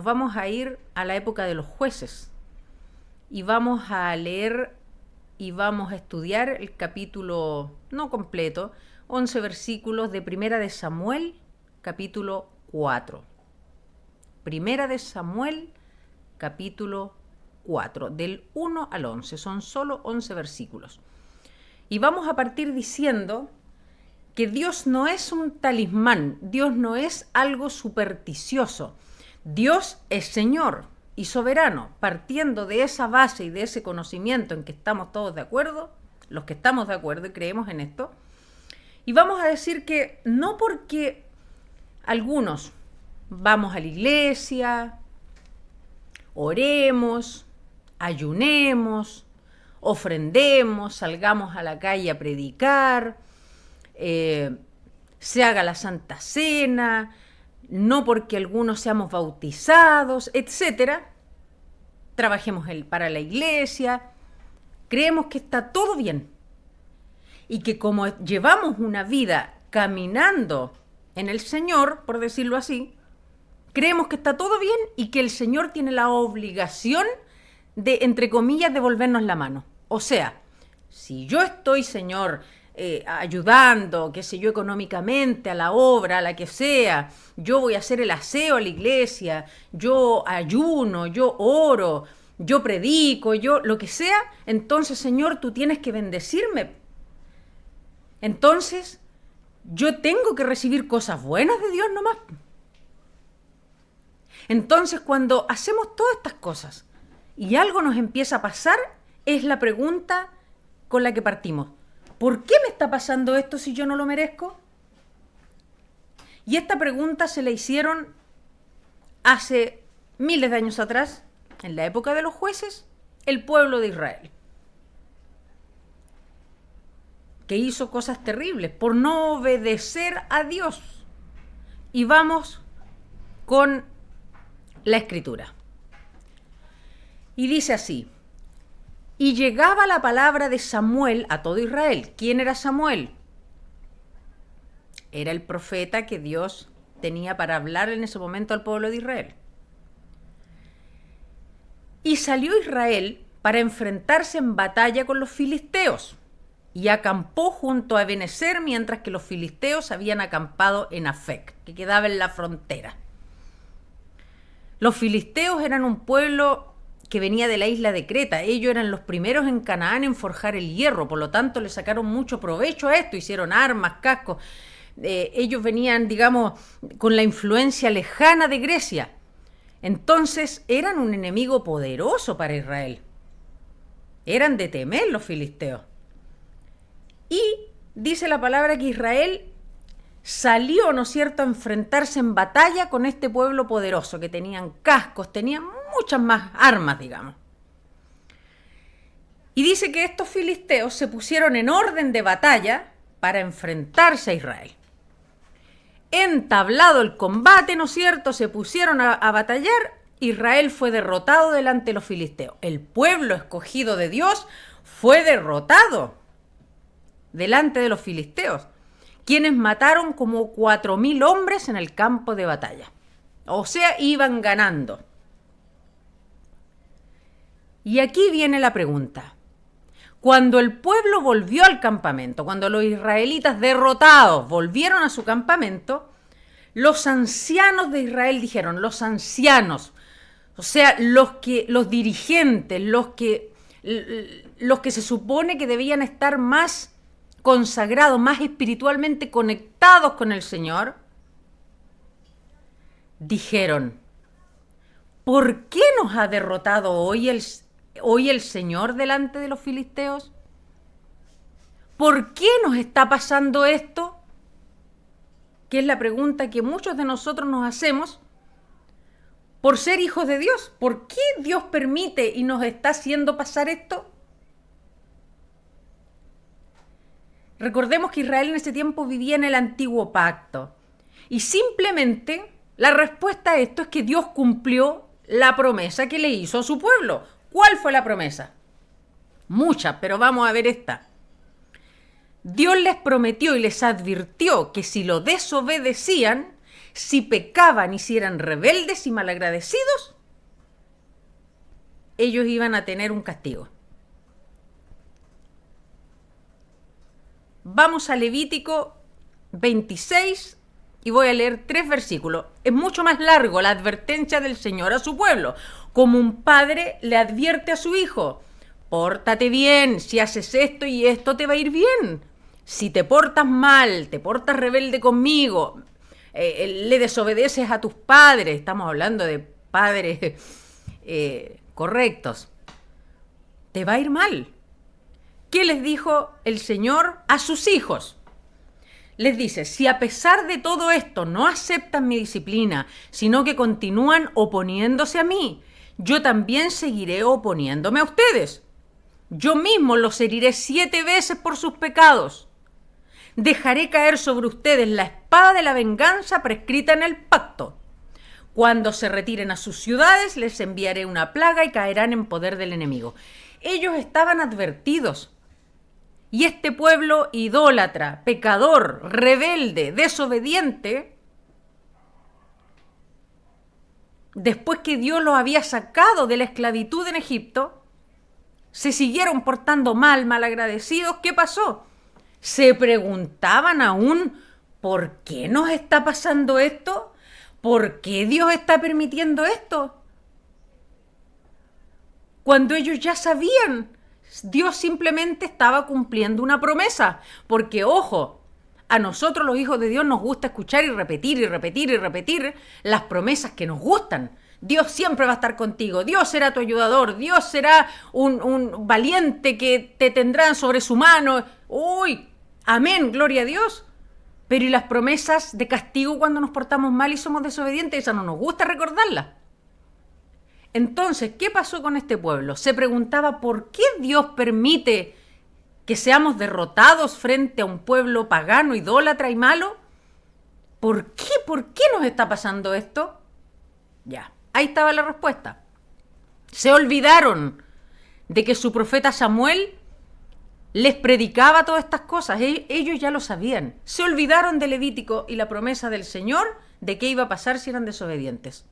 Vamos a ir a la época de los jueces y vamos a leer y vamos a estudiar el capítulo, no completo, 11 versículos de Primera de Samuel, capítulo 4. Primera de Samuel, capítulo 4, del 1 al 11. Son solo 11 versículos. Y vamos a partir diciendo que Dios no es un talismán, Dios no es algo supersticioso. Dios es Señor y soberano. Partiendo de esa base y de ese conocimiento en que estamos todos de acuerdo, los que estamos de acuerdo y creemos en esto, y vamos a decir que no porque algunos vamos a la iglesia, oremos, ayunemos, ofrendemos, salgamos a la calle a predicar, se haga la Santa Cena, no porque algunos seamos bautizados, etcétera, trabajemos para la iglesia, creemos que está todo bien y que como llevamos una vida caminando en el Señor, por decirlo así, creemos que está todo bien y que el Señor tiene la obligación de, entre comillas, devolvernos la mano. O sea, si yo estoy, Señor, ayudando, qué sé yo, económicamente a la obra, a la que sea, yo voy a hacer el aseo a la iglesia, yo ayuno, yo oro, yo predico, yo lo que sea, entonces, Señor, tú tienes que bendecirme. Entonces, yo tengo que recibir cosas buenas de Dios nomás. Entonces, cuando hacemos todas estas cosas y algo nos empieza a pasar, es la pregunta con la que partimos. ¿Por qué me está pasando esto si yo no lo merezco? Y esta pregunta se la hicieron hace miles de años atrás, en la época de los jueces, el pueblo de Israel, que hizo cosas terribles por no obedecer a Dios. Y vamos con la escritura. Y dice así: y llegaba la palabra de Samuel a todo Israel. ¿Quién era Samuel? Era el profeta que Dios tenía para hablar en ese momento al pueblo de Israel. Y salió Israel para enfrentarse en batalla con los filisteos, y acampó junto a Ebenezer, mientras que los filisteos habían acampado en Afec, que quedaba en la frontera. Los filisteos eran un pueblo que venía de la isla de Creta. Ellos eran los primeros en Canaán en forjar el hierro, por lo tanto le sacaron mucho provecho a esto, hicieron armas, cascos. Ellos venían, digamos, con la influencia lejana de Grecia. Entonces eran un enemigo poderoso para Israel. Eran de temer los filisteos. Y dice la palabra que Israel salió, ¿no es cierto?, a enfrentarse en batalla con este pueblo poderoso, que tenían cascos, tenían muchas más armas, digamos. Y dice que estos filisteos se pusieron en orden de batalla para enfrentarse a Israel. Entablado el combate, ¿no es cierto?, se pusieron a batallar. Israel fue derrotado delante de los filisteos. El pueblo escogido de Dios fue derrotado delante de los filisteos, quienes mataron como 4.000 hombres en el campo de batalla. O sea, iban ganando. Y aquí viene la pregunta. Cuando el pueblo volvió al campamento, cuando los israelitas derrotados volvieron a su campamento, los ancianos de Israel dijeron, los ancianos, o sea, los dirigentes, los que se supone que debían estar más consagrados, más espiritualmente conectados con el Señor, dijeron, ¿por qué nos ha derrotado hoy el Señor delante de los filisteos? ¿Por qué nos está pasando esto? Que es la pregunta que muchos de nosotros nos hacemos por ser hijos de Dios. ¿Por qué Dios permite y nos está haciendo pasar esto? Recordemos que Israel en ese tiempo vivía en el antiguo pacto. Y simplemente la respuesta a esto es que Dios cumplió la promesa que le hizo a su pueblo. ¿Cuál fue la promesa? Muchas, pero vamos a ver esta. Dios les prometió y les advirtió que si lo desobedecían, si pecaban y si eran rebeldes y malagradecidos, ellos iban a tener un castigo. Vamos a Levítico 26 y voy a leer 3 versículos. Es mucho más largo la advertencia del Señor a su pueblo. Como un padre le advierte a su hijo: pórtate bien, si haces esto y esto te va a ir bien. Si te portas mal, te portas rebelde conmigo, le desobedeces a tus padres, estamos hablando de padres correctos, te va a ir mal. ¿Qué les dijo el Señor a sus hijos? Les dice: si a pesar de todo esto no aceptan mi disciplina, sino que continúan oponiéndose a mí, yo también seguiré oponiéndome a ustedes. Yo mismo los heriré 7 veces por sus pecados. Dejaré caer sobre ustedes la espada de la venganza prescrita en el pacto. Cuando se retiren a sus ciudades, les enviaré una plaga y caerán en poder del enemigo. Ellos estaban advertidos. Y este pueblo idólatra, pecador, rebelde, desobediente, después que Dios los había sacado de la esclavitud en Egipto, se siguieron portando mal, malagradecidos. ¿Qué pasó? Se preguntaban aún: ¿por qué nos está pasando esto? ¿Por qué Dios está permitiendo esto? Cuando ellos ya sabían, Dios simplemente estaba cumpliendo una promesa. Porque, ojo, a nosotros los hijos de Dios nos gusta escuchar y repetir y repetir y repetir las promesas que nos gustan. Dios siempre va a estar contigo, Dios será tu ayudador, Dios será un valiente que te tendrá sobre su mano. ¡Uy! Amén, gloria a Dios. Pero ¿y las promesas de castigo cuando nos portamos mal y somos desobedientes? Esa no nos gusta recordarlas. Entonces, ¿qué pasó con este pueblo? Se preguntaba: ¿por qué Dios permite que seamos derrotados frente a un pueblo pagano, idólatra y malo? ¿Por qué? ¿Por qué nos está pasando esto? Ya, ahí estaba la respuesta. Se olvidaron de que su profeta Samuel les predicaba todas estas cosas. Ellos ya lo sabían. Se olvidaron de Levítico y la promesa del Señor de qué iba a pasar si eran desobedientes.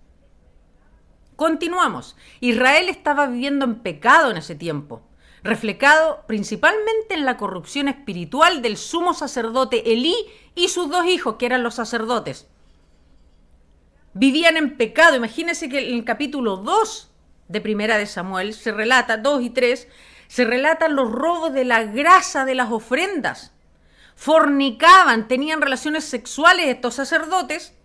Continuamos. Israel estaba viviendo en pecado en ese tiempo, reflejado principalmente en la corrupción espiritual del sumo sacerdote Elí y sus 2 hijos, que eran los sacerdotes. Vivían en pecado. Imagínense que en el capítulo 2 de Primera de Samuel se relata, 2 y 3, se relatan los robos de la grasa de las ofrendas. Fornicaban, tenían relaciones sexuales estos sacerdotes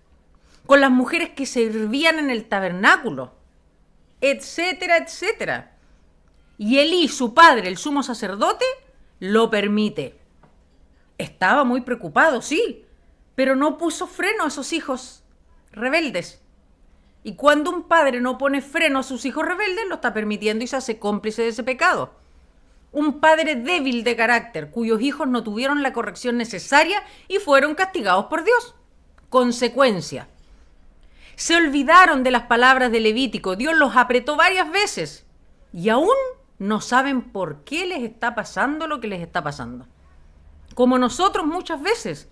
con las mujeres que servían en el tabernáculo, etcétera, etcétera. Y Elí, su padre, el sumo sacerdote, lo permite. Estaba muy preocupado, sí, pero no puso freno a esos hijos rebeldes. Y cuando un padre no pone freno a sus hijos rebeldes, lo está permitiendo y se hace cómplice de ese pecado. Un padre débil de carácter, cuyos hijos no tuvieron la corrección necesaria y fueron castigados por Dios. Consecuencia: se olvidaron de las palabras de Levítico. Dios los apretó varias veces y aún no saben por qué les está pasando lo que les está pasando. Como nosotros muchas veces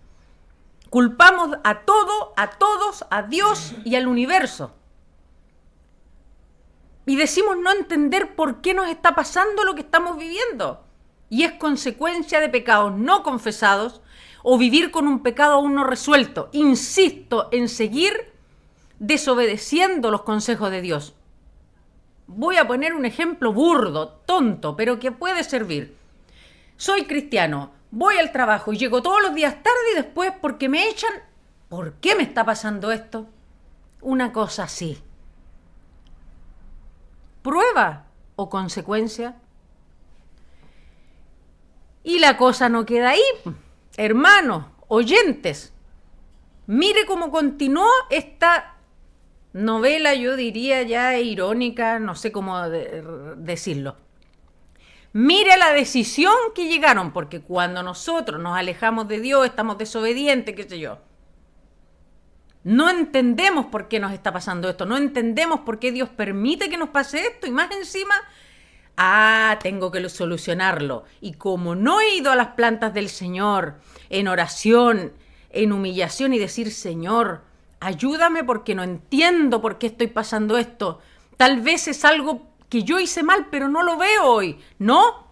culpamos a todo, a todos, a Dios y al universo. Y decimos no entender por qué nos está pasando lo que estamos viviendo. Y es consecuencia de pecados no confesados o vivir con un pecado aún no resuelto. Insisto en seguir desobedeciendo los consejos de Dios. Voy a poner un ejemplo burdo, tonto, pero que puede servir. Soy cristiano, voy al trabajo y llego todos los días tarde y después, porque me echan, ¿por qué me está pasando esto? Una cosa así. ¿Prueba o consecuencia? Y la cosa no queda ahí, hermanos, oyentes. Mire cómo continuó esta novela, yo diría ya irónica, no sé cómo decirlo. Mire la decisión que llegaron, porque cuando nosotros nos alejamos de Dios, estamos desobedientes, qué sé yo. No entendemos por qué nos está pasando esto, no entendemos por qué Dios permite que nos pase esto y más encima, tengo que solucionarlo. Y como no he ido a las plantas del Señor en oración, en humillación y decir: Señor, ayúdame porque no entiendo por qué estoy pasando esto. Tal vez es algo que yo hice mal, pero no lo veo hoy. No,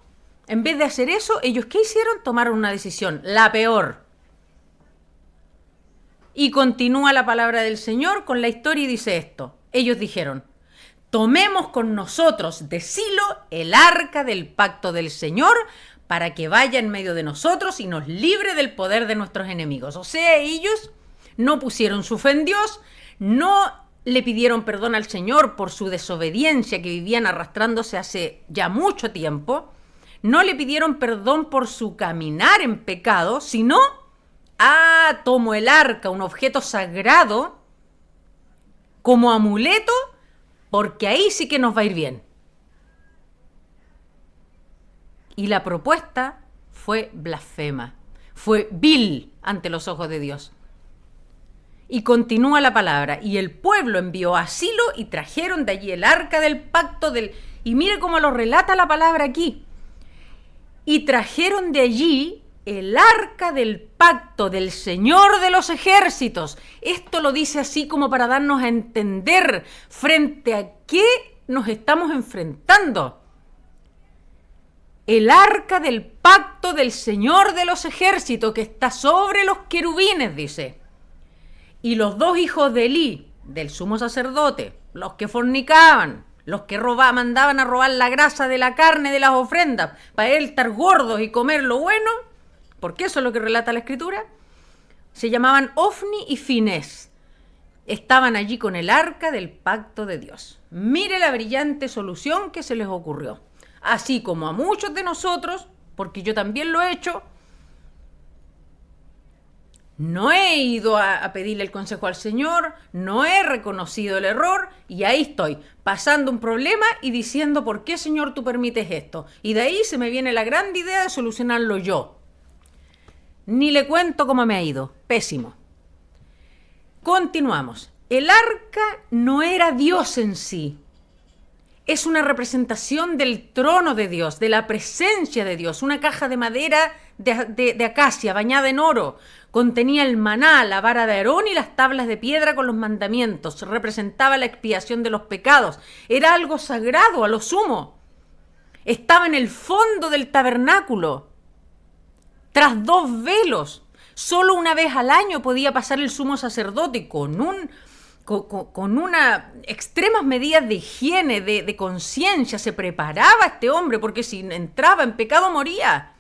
en vez de hacer eso, ellos ¿qué hicieron? Tomaron una decisión, la peor. Y continúa la palabra del Señor con la historia y dice esto. Ellos dijeron, tomemos con nosotros de Silo el arca del pacto del Señor para que vaya en medio de nosotros y nos libre del poder de nuestros enemigos. O sea, ellos no pusieron su fe en Dios, no le pidieron perdón al Señor por su desobediencia que vivían arrastrándose hace ya mucho tiempo, no le pidieron perdón por su caminar en pecado, sino, tomo el arca, un objeto sagrado, como amuleto, porque ahí sí que nos va a ir bien. Y la propuesta fue blasfema, fue vil ante los ojos de Dios. Y continúa la palabra, y el pueblo envió a Silo y trajeron de allí el arca del pacto del... Y mire cómo lo relata la palabra aquí. Y trajeron de allí el arca del pacto del Señor de los ejércitos. Esto lo dice así como para darnos a entender frente a qué nos estamos enfrentando. El arca del pacto del Señor de los ejércitos que está sobre los querubines, dice. Y los dos hijos de Elí, del sumo sacerdote, los que fornicaban, los que mandaban a robar la grasa de la carne de las ofrendas para él estar gordos y comer lo bueno, porque eso es lo que relata la Escritura, se llamaban Ofni y Finés. Estaban allí con el arca del pacto de Dios. Mire la brillante solución que se les ocurrió. Así como a muchos de nosotros, porque yo también lo he hecho, no he ido a pedirle el consejo al Señor, no he reconocido el error y ahí estoy, pasando un problema y diciendo, ¿por qué, Señor, tú permites esto? Y de ahí se me viene la gran idea de solucionarlo yo. Ni le cuento cómo me ha ido, pésimo. Continuamos. El arca no era Dios en sí. Es una representación del trono de Dios, de la presencia de Dios, una caja de madera de acacia bañada en oro. Contenía el maná, la vara de Aarón y las tablas de piedra con los mandamientos. Representaba la expiación de los pecados. Era algo sagrado a lo sumo. Estaba en el fondo del tabernáculo, tras dos velos. Solo una vez al año podía pasar el sumo sacerdote con una extremas medidas de higiene, de conciencia. Se preparaba este hombre porque si entraba en pecado moría.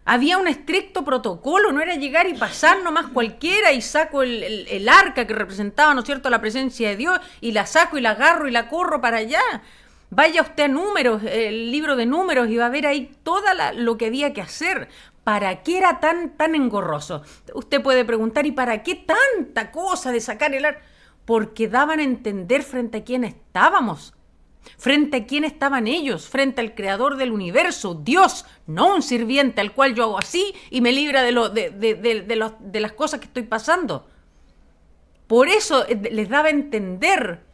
Había un estricto protocolo, no era llegar y pasar nomás cualquiera y saco el arca que representaba, ¿no es cierto?, la presencia de Dios y la saco y la agarro y la corro para allá. Vaya usted a Números, el libro de Números, y va a ver ahí todo lo que había que hacer. ¿Para qué era tan engorroso? Usted puede preguntar, ¿y para qué tanta cosa de sacar el arca? Porque daban a entender frente a quién estábamos. Frente a quién estaban ellos, frente al creador del universo, Dios, no un sirviente al cual yo hago así y me libra de las cosas que estoy pasando. Por eso les daba a entender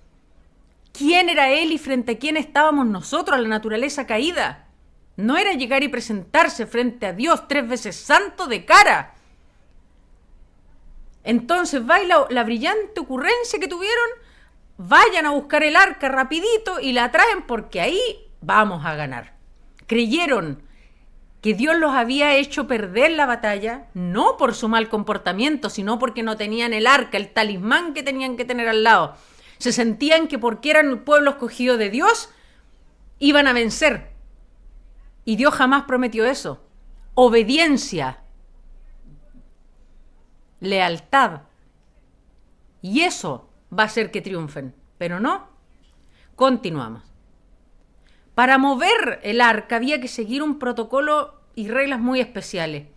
quién era él y frente a quién estábamos nosotros, a la naturaleza caída. No era llegar y presentarse frente a Dios 3 veces santo de cara. Entonces va y la brillante ocurrencia que tuvieron, vayan a buscar el arca rapidito y la traen porque ahí vamos a ganar. Creyeron que Dios los había hecho perder la batalla, no por su mal comportamiento, sino porque no tenían el arca, el talismán que tenían que tener al lado. Se sentían que porque eran un pueblo escogido de Dios, iban a vencer. Y Dios jamás prometió eso. Obediencia, lealtad. Y eso va a hacer que triunfen, pero no. Continuamos. Para mover el arca había que seguir un protocolo y reglas muy especiales.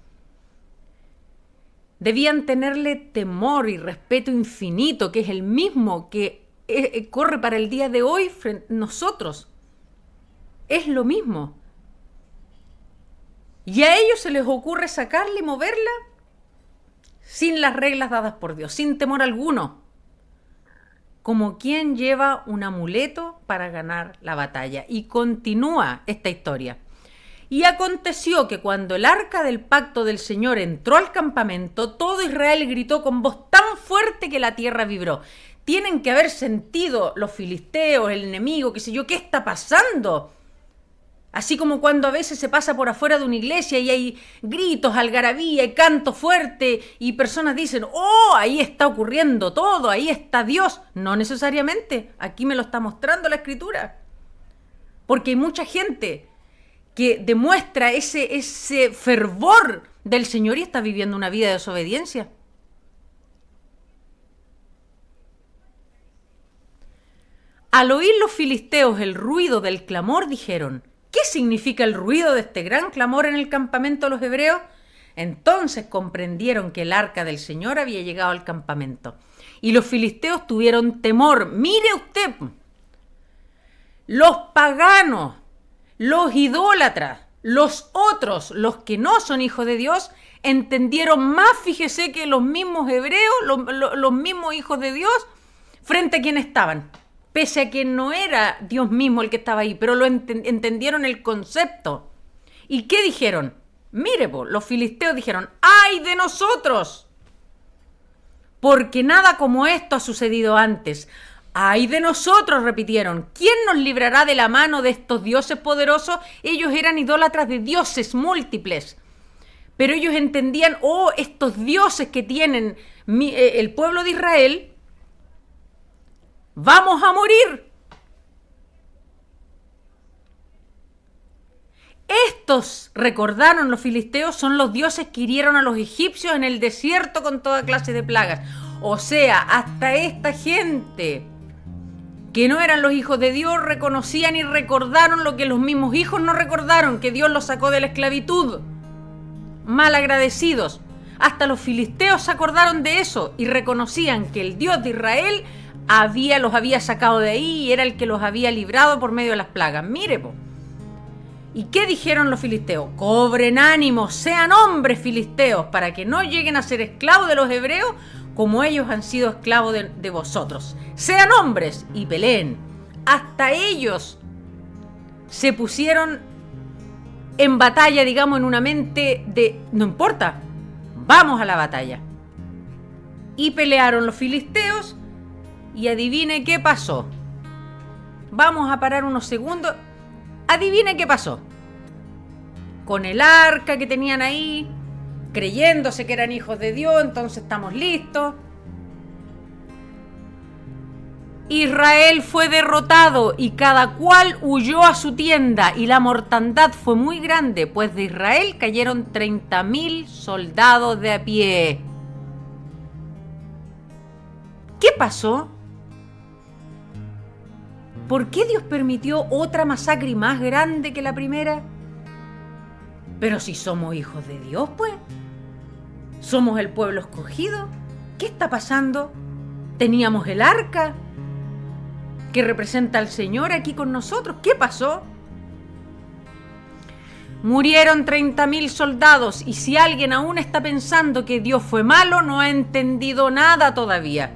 Debían tenerle temor y respeto infinito, que es el mismo que corre para el día de hoy nosotros. Es lo mismo. Y a ellos se les ocurre sacarla y moverla sin las reglas dadas por Dios, sin temor alguno. Como quien lleva un amuleto para ganar la batalla. Y continúa esta historia. Y aconteció que cuando el arca del pacto del Señor entró al campamento, todo Israel gritó con voz tan fuerte que la tierra vibró. Tienen que haber sentido los filisteos, el enemigo, qué sé yo, ¿qué está pasando? Así como cuando a veces se pasa por afuera de una iglesia y hay gritos, algarabía y canto fuerte y personas dicen, oh, ahí está ocurriendo todo, ahí está Dios. No necesariamente, aquí me lo está mostrando la Escritura. Porque hay mucha gente que demuestra ese fervor del Señor y está viviendo una vida de desobediencia. Al oír los filisteos el ruido del clamor, dijeron, ¿qué significa el ruido de este gran clamor en el campamento de los hebreos? Entonces comprendieron que el arca del Señor había llegado al campamento. Y los filisteos tuvieron temor. Mire usted, los paganos, los idólatras, los otros, los que no son hijos de Dios, entendieron más, fíjese, que los mismos hebreos, los mismos hijos de Dios, frente a quienes estaban. Pese a que no era Dios mismo el que estaba ahí, pero entendieron el concepto. ¿Y qué dijeron? Mire, los filisteos dijeron, ¡ay de nosotros! Porque nada como esto ha sucedido antes. ¡Ay de nosotros!, repitieron. ¿Quién nos librará de la mano de estos dioses poderosos? Ellos eran idólatras de dioses múltiples. Pero ellos entendían, oh, estos dioses que tienen el pueblo de Israel, ¡vamos a morir! Estos, recordaron los filisteos, son los dioses que hirieron a los egipcios en el desierto con toda clase de plagas. O sea, hasta esta gente que no eran los hijos de Dios reconocían y recordaron lo que los mismos hijos no recordaron, que Dios los sacó de la esclavitud. Malagradecidos. Hasta los filisteos se acordaron de eso y reconocían que el Dios de Israel los había sacado de ahí y era el que los había librado por medio de las plagas. Mire, ¿y qué dijeron los filisteos? Cobren ánimo, sean hombres filisteos, para que no lleguen a ser esclavos de los hebreos como ellos han sido esclavos de vosotros. Sean hombres y peleen. Hasta ellos se pusieron en batalla, digamos, en una mente de, no importa, vamos a la batalla. Y pelearon los filisteos. Y adivine qué pasó. Vamos a parar unos segundos. Adivine qué pasó. Con el arca que tenían ahí, creyéndose que eran hijos de Dios, entonces estamos listos. Israel fue derrotado y cada cual huyó a su tienda y la mortandad fue muy grande, pues de Israel cayeron 30.000 soldados de a pie. ¿Qué pasó? ¿Por qué Dios permitió otra masacre más grande que la primera? Pero si somos hijos de Dios, pues. Somos el pueblo escogido. ¿Qué está pasando? Teníamos el arca que representa al Señor aquí con nosotros. ¿Qué pasó? Murieron 30.000 soldados y si alguien aún está pensando que Dios fue malo, no ha entendido nada todavía.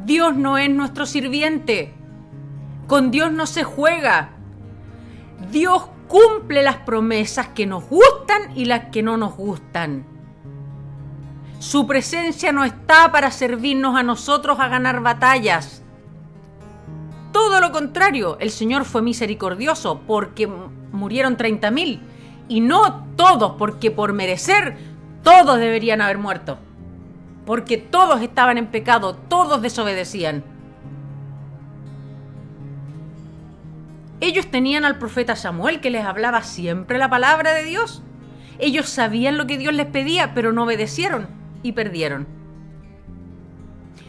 Dios no es nuestro sirviente. Con Dios no se juega. Dios cumple las promesas que nos gustan y las que no nos gustan. Su presencia no está para servirnos a nosotros a ganar batallas. Todo lo contrario, el Señor fue misericordioso porque murieron 30.000 y no todos, porque por merecer todos deberían haber muerto. Porque todos estaban en pecado, todos desobedecían. Ellos tenían al profeta Samuel que les hablaba siempre la palabra de Dios. Ellos sabían lo que Dios les pedía, pero no obedecieron y perdieron.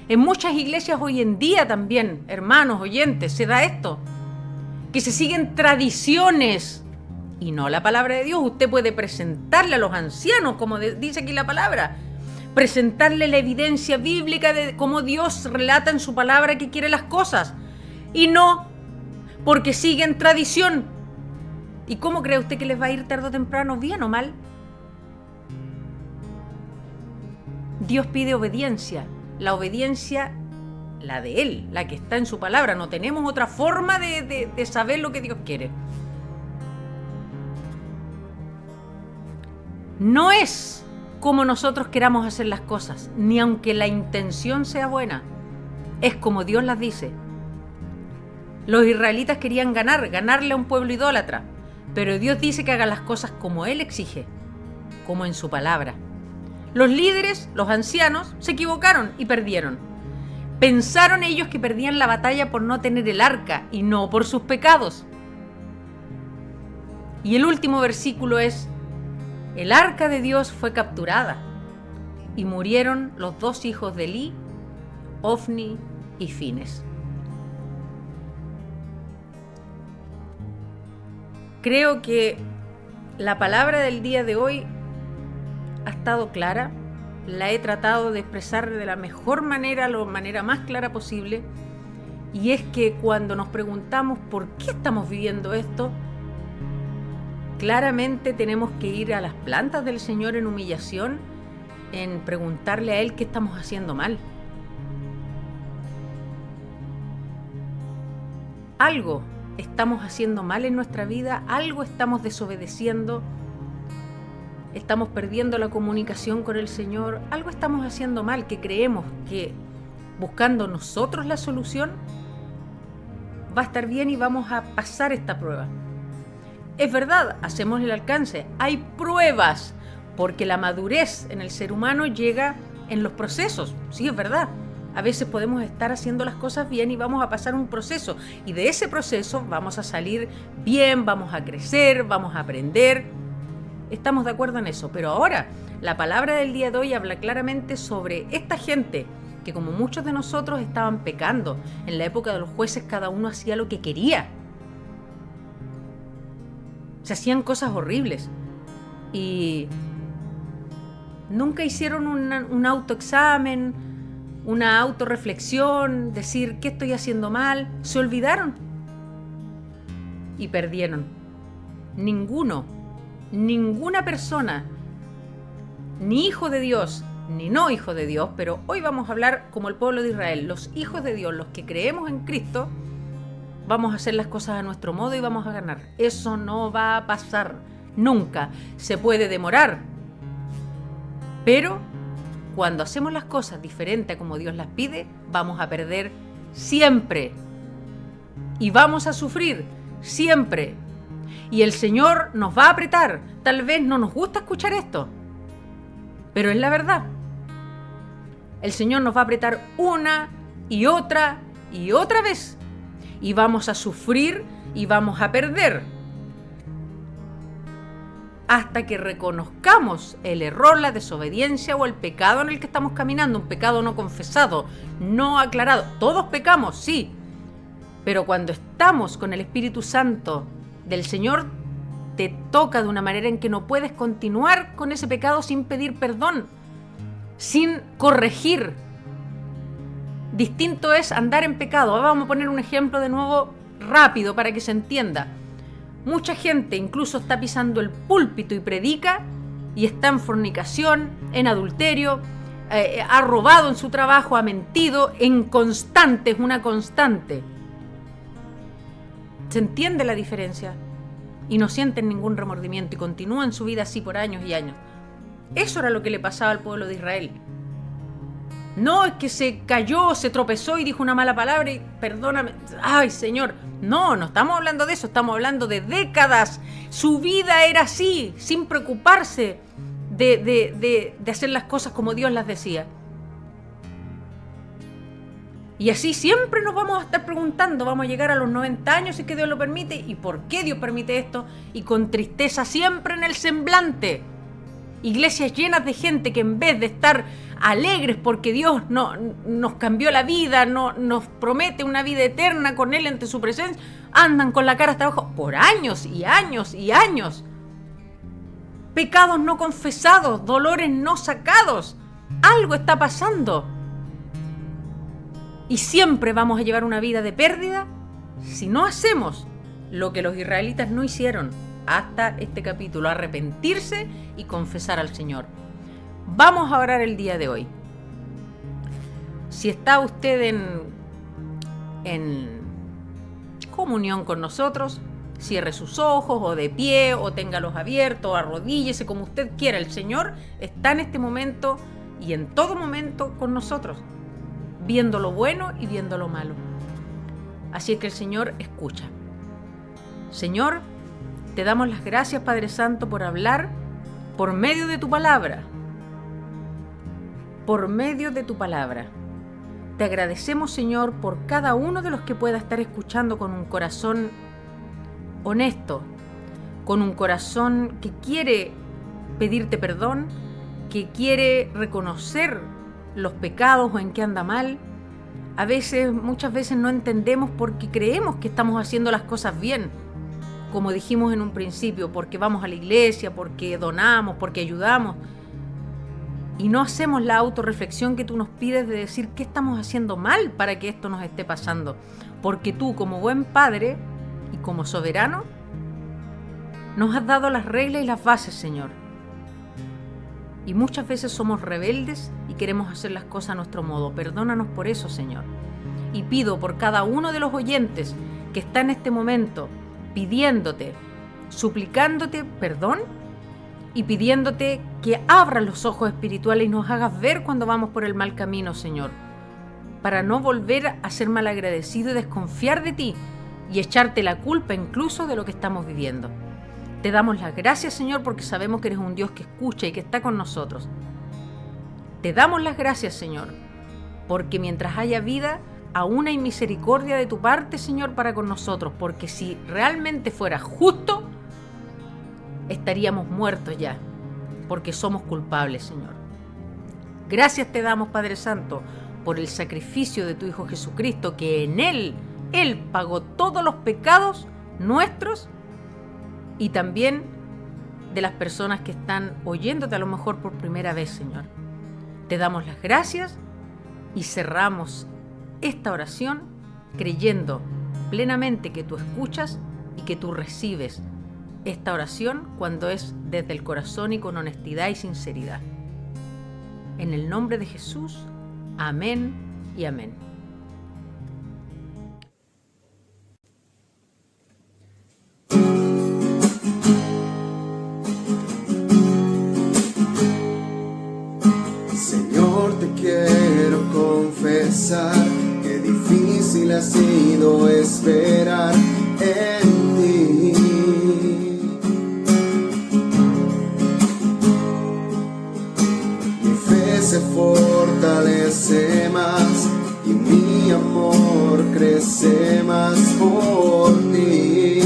En muchas iglesias hoy en día también, hermanos, oyentes, se da esto. Que se siguen tradiciones y no la palabra de Dios. Usted puede presentarle a los ancianos, como dice aquí la palabra, presentarle la evidencia bíblica de cómo Dios relata en su palabra que quiere las cosas. Y no porque siguen tradición. ¿Y cómo cree usted que les va a ir tarde o temprano, bien o mal? Dios pide obediencia. La obediencia, la de Él, la que está en su palabra. No tenemos otra forma de saber lo que Dios quiere. no es como nosotros queramos hacer las cosas, ni aunque la intención sea buena. Es como Dios las dice. Los israelitas querían ganarle a un pueblo idólatra, pero Dios dice que hagan las cosas como Él exige, como en su palabra. Los líderes, los ancianos, se equivocaron y perdieron. Pensaron ellos que perdían la batalla por no tener el arca y no por sus pecados. Y el último versículo es: el arca de Dios fue capturada y murieron los 2 hijos de Elí, Ofni y Fines. Creo que la palabra del día de hoy ha estado clara. La he tratado de expresar de la mejor manera, la manera más clara posible. Y es que cuando nos preguntamos por qué estamos viviendo esto, claramente tenemos que ir a las plantas del Señor en humillación, en preguntarle a Él qué estamos haciendo mal. Algo estamos haciendo mal en nuestra vida, algo estamos desobedeciendo, estamos perdiendo la comunicación con el Señor, algo estamos haciendo mal, que creemos que buscando nosotros la solución va a estar bien y vamos a pasar esta prueba. Es verdad, hacemos el alcance, hay pruebas, porque la madurez en el ser humano llega en los procesos, sí, es verdad. A veces podemos estar haciendo las cosas bien y vamos a pasar un proceso, y de ese proceso vamos a salir bien, vamos a crecer, vamos a aprender. Estamos de acuerdo en eso, pero ahora la palabra del día de hoy habla claramente sobre esta gente que, como muchos de nosotros, estaban pecando. En la época de los jueces cada uno hacía lo que quería. Se hacían cosas horribles y nunca hicieron un autoexamen, una autorreflexión, decir qué estoy haciendo mal. Se olvidaron y perdieron. Ninguna persona, ni hijo de Dios, ni no hijo de Dios, pero hoy vamos a hablar como el pueblo de Israel, los hijos de Dios, los que creemos en Cristo, vamos a hacer las cosas a nuestro modo y vamos a ganar. Eso no va a pasar nunca. Se puede demorar, pero cuando hacemos las cosas diferente a como Dios las pide, vamos a perder siempre y vamos a sufrir siempre. Y el Señor nos va a apretar. Tal vez no nos gusta escuchar esto, pero es la verdad. El Señor nos va a apretar una y otra vez. Y vamos a sufrir y vamos a perder. Hasta que reconozcamos el error, la desobediencia o el pecado en el que estamos caminando. Un pecado no confesado, no aclarado. Todos pecamos, sí. Pero cuando estamos con el Espíritu Santo del Señor, te toca de una manera en que no puedes continuar con ese pecado sin pedir perdón, sin corregir. Distinto es andar en pecado. Ahora vamos a poner un ejemplo de nuevo rápido para que se entienda. Mucha gente incluso está pisando el púlpito y predica y está en fornicación, en adulterio, ha robado en su trabajo, ha mentido, en constante, es una constante. ¿Se entiende la diferencia? Y no sienten ningún remordimiento y continúan su vida así por años y años. Eso era lo que le pasaba al pueblo de Israel. No es que se cayó, se tropezó y dijo una mala palabra y perdóname. Ay, Señor. No estamos hablando de eso, estamos hablando de décadas. Su vida era así, sin preocuparse de hacer las cosas como Dios las decía. Y así siempre nos vamos a estar preguntando, vamos a llegar a los 90 años si es que Dios lo permite, y por qué Dios permite esto, y con tristeza siempre en el semblante. Iglesias llenas de gente que en vez de estar alegres porque Dios nos cambió la vida, nos promete una vida eterna con Él ante su presencia, andan con la cara hasta abajo por años y años y años. Pecados no confesados, dolores no sacados. Algo está pasando. Y siempre vamos a llevar una vida de pérdida si no hacemos lo que los israelitas no hicieron hasta este capítulo, arrepentirse y confesar al Señor. Vamos a orar el día de hoy. Si está usted en comunión con nosotros, cierre sus ojos o de pie o téngalos abiertos o arrodíllese como usted quiera. El Señor está en este momento y en todo momento con nosotros, viendo lo bueno y viendo lo malo. Así es que el Señor escucha. Señor, te damos las gracias, Padre Santo, por hablar por medio de tu palabra. Por medio de tu palabra. Te agradecemos, Señor, por cada uno de los que pueda estar escuchando con un corazón honesto, con un corazón que quiere pedirte perdón, que quiere reconocer los pecados o en qué anda mal. Muchas veces no entendemos porque creemos que estamos haciendo las cosas bien, como dijimos en un principio, porque vamos a la iglesia, porque donamos, porque ayudamos. Y no hacemos la autorreflexión que tú nos pides de decir qué estamos haciendo mal para que esto nos esté pasando. Porque tú, como buen padre y como soberano, nos has dado las reglas y las bases, Señor. Y muchas veces somos rebeldes y queremos hacer las cosas a nuestro modo. Perdónanos por eso, Señor. Y pido por cada uno de los oyentes que está en este momento pidiéndote, suplicándote perdón y pidiéndote que abras los ojos espirituales y nos hagas ver cuando vamos por el mal camino, Señor, para no volver a ser malagradecido y desconfiar de ti y echarte la culpa incluso de lo que estamos viviendo. Te damos las gracias, Señor, porque sabemos que eres un Dios que escucha y que está con nosotros. Te damos las gracias, Señor, porque mientras haya vida, aún hay misericordia de tu parte, Señor, para con nosotros, porque si realmente fuera justo, estaríamos muertos ya, porque somos culpables, Señor. Gracias te damos, Padre Santo, por el sacrificio de tu Hijo Jesucristo, que en Él pagó todos los pecados nuestros y también de las personas que están oyéndote a lo mejor por primera vez, Señor. Te damos las gracias y cerramos esta oración creyendo plenamente que tú escuchas y que tú recibes esta oración cuando es desde el corazón y con honestidad y sinceridad. En el nombre de Jesús, amén y amén. Señor, te quiero confesar qué difícil ha sido esperar en ti. Mi fe se fortalece más y mi amor crece más por ti.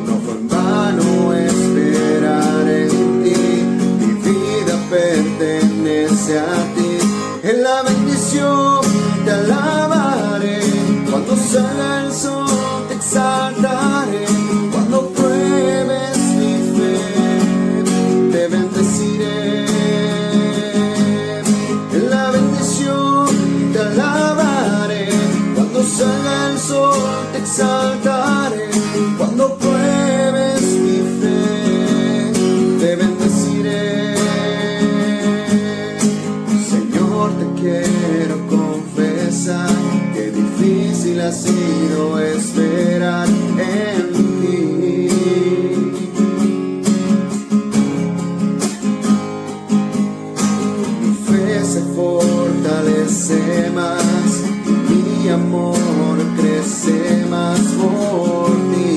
No fue en vano esperar en ti, mi vida pertenece a ti. En la bendición te alabaré, cuando salga el sol te exaltaré, cuando pruebes mi fe te bendeciré. En la bendición te alabaré, cuando salga el sol te exaltaré, cuando pruebes mi fe te bendeciré. Señor, te quiero confesar qué difícil ha sido esperar en ti. Mi fe se fortalece más, mi amor crece más por ti.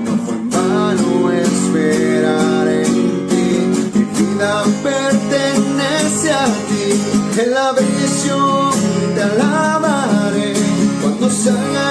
No fue en vano esperar en ti, mi vida pertenece a ti. En la bendición te alabaré, cuando salga